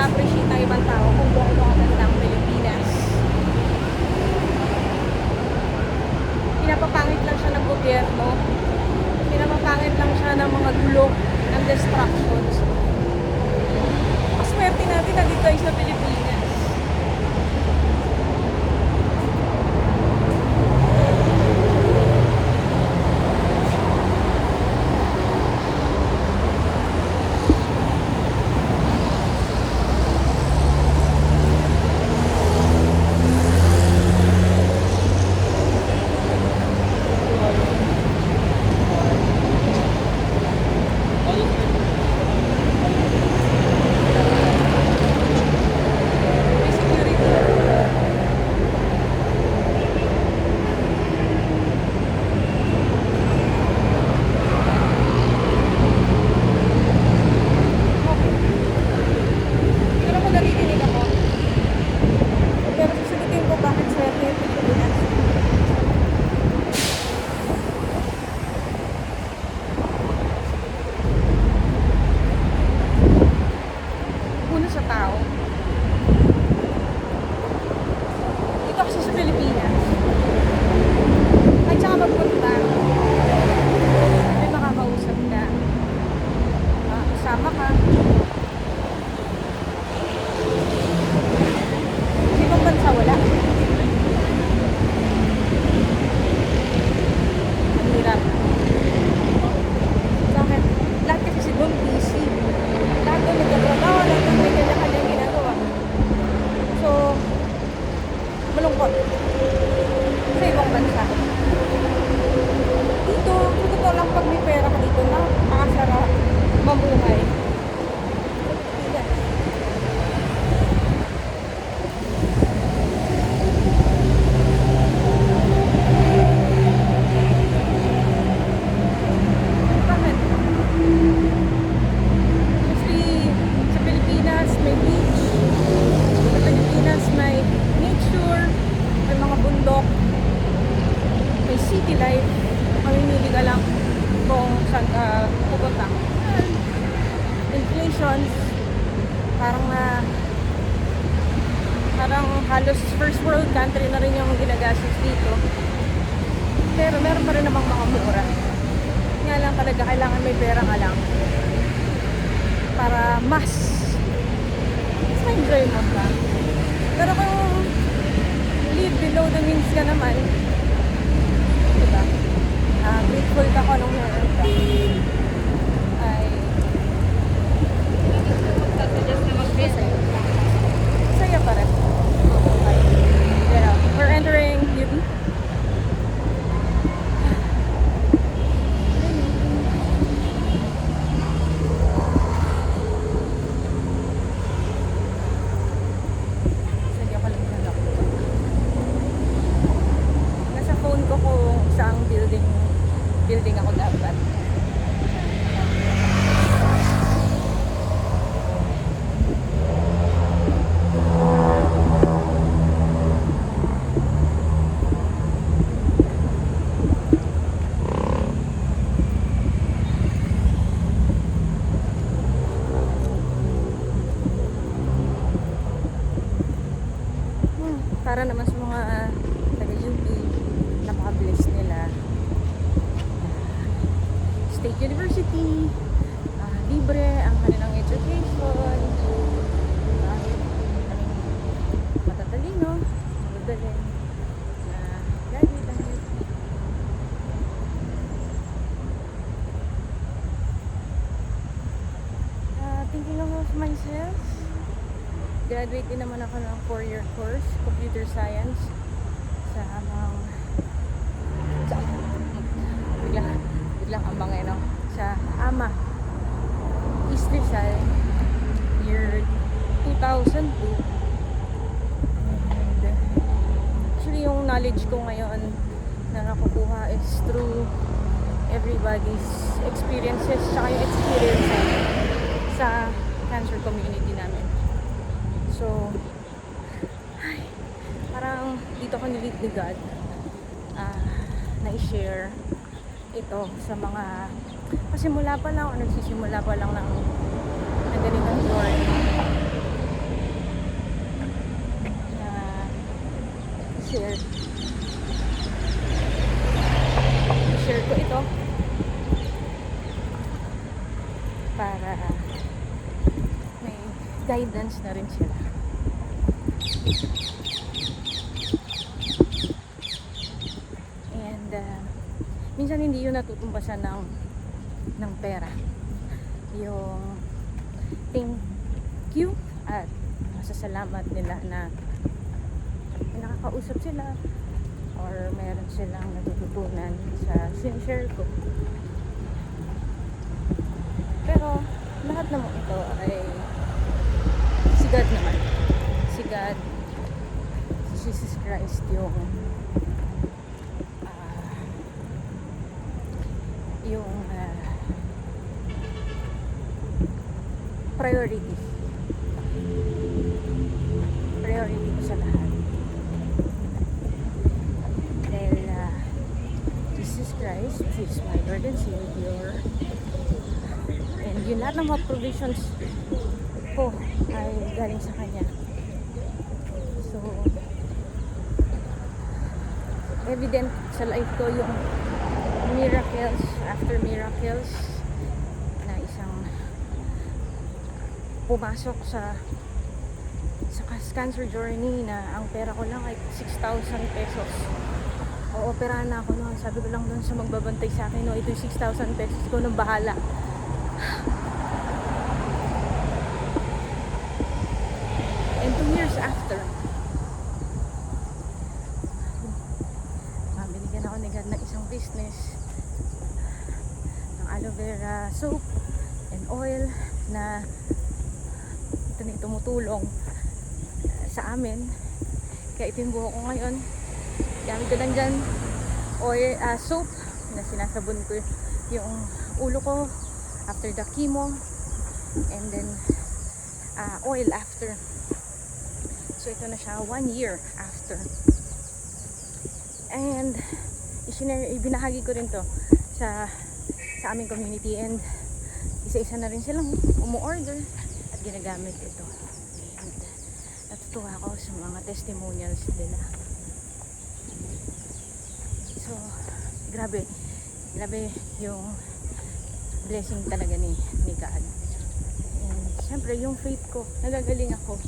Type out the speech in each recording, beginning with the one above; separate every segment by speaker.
Speaker 1: i-appreciate ng ibang tao kung buhay ko maganda ang Pilipinas. Pinapapangit lang siya ng gobyerno. Pinapapangit lang siya ng mga gulo, ng distractions. Swerte natin na dito tayo sa Pilipinas. May security. Pero kung naririnig ako, pero sasagutin ko bakit swerte yung Pilipinas. Una sa tao. Dito kasi sa Pilipinas, kahit saan ka magpunta, may makakausap ka, kasama ka. Sa ibang bansa, wala. Ang hirap. Bakit? Lahat kasi si Don busy. Lahat doon nagtatrabaho, lahat doon may kanya-kanyang ginagawa. So, malungkot sa ibang bansa. Dito, sa totoo lang pag may pera ka dito, napakasarap mamuhay. Sa Pilipinas. Bakit? Kasi sa Pilipinas may beach. Sa Pilipinas may nature, may mga bundok, may city life. Mamimili ka lang kung saan ka pupunta. Inflation, parang halos first world country na rin yung ginagastos dito. Pero meron pa rin namang mga mura. Nga lang talaga, kailangan may pera ka lang para mas enjoy mo ka. Pero kung live below the means ka naman, diba? Grateful ka ko nung meron ka. Ay, masaya. Masaya pa rin. We're entering UP. Sige, ako lang yung laptop. Nasa phone ko kung saang building ako dapat. Para naman sa mga taga-UP, napaka-bless nila. State University, libre ang kanilang education, kahit kaming matatalino, magaling na graduate ang UP. Thinking of myself, graduate din naman ako ng 4-year course, computer science sa biglang ambang sa AMA East Rizal year 2002. And actually yung knowledge ko ngayon na nakukuha is through everybody's experiences tsaka yung experience sa cancer community namin. So, parang dito ko nilit ni God na i-share ito sa mga kasi mula pa lang o nagsisimula pa lang ng ganitong journey. guidance na rin sila. And minsan hindi yun natutumbasan ng pera. Yung thank you at masasalamat nila na may nakakausap sila or meron silang natututunan sa sinishare ko. Pero lahat naman ito ay si God naman. Si God, si Jesus Christ yung priority ko sa lahat. Dahil Jesus Christ is my Lord and Savior, and yung lahat ng mga provisions ko ay galing sa Kanya. So evident sa life ko yung miracles after miracles na isang pumasok sa cancer journey na ang pera ko lang ay 6,000 pesos. O-operahan na ako noon. Sabi ko lang doon sa magbabantay sa akin, no, ito yung 6,000 pesos ko nang bahala. And 2 years after, binigyan ako ni God ng isang business ng aloe vera soap and oil na ito na tumutulong sa amin. Kaya ito yung buhok ko ngayon. Gamit ko lang dyan oil, soap na sinasabon ko yung ulo ko after the chemo, and then oil after. So ito na siya 1 year after. And ibinahagi ko rin to sa aming community, and isa-isa na rin silang umu-order at ginagamit ito. And natutuwa ako sa mga testimonials nila. So grabe yung blessing talaga ni God. And syempre yung faith ko, nagagaling ako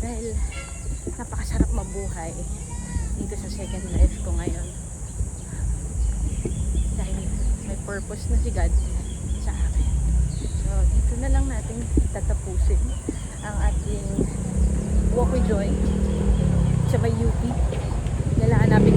Speaker 1: dahil napakasarap mabuhay dito sa second life ko ngayon, dahil may purpose na si God sa akin. So dito na lang natin tatapusin ang ating walk with joy sa may UP. Nalahanapin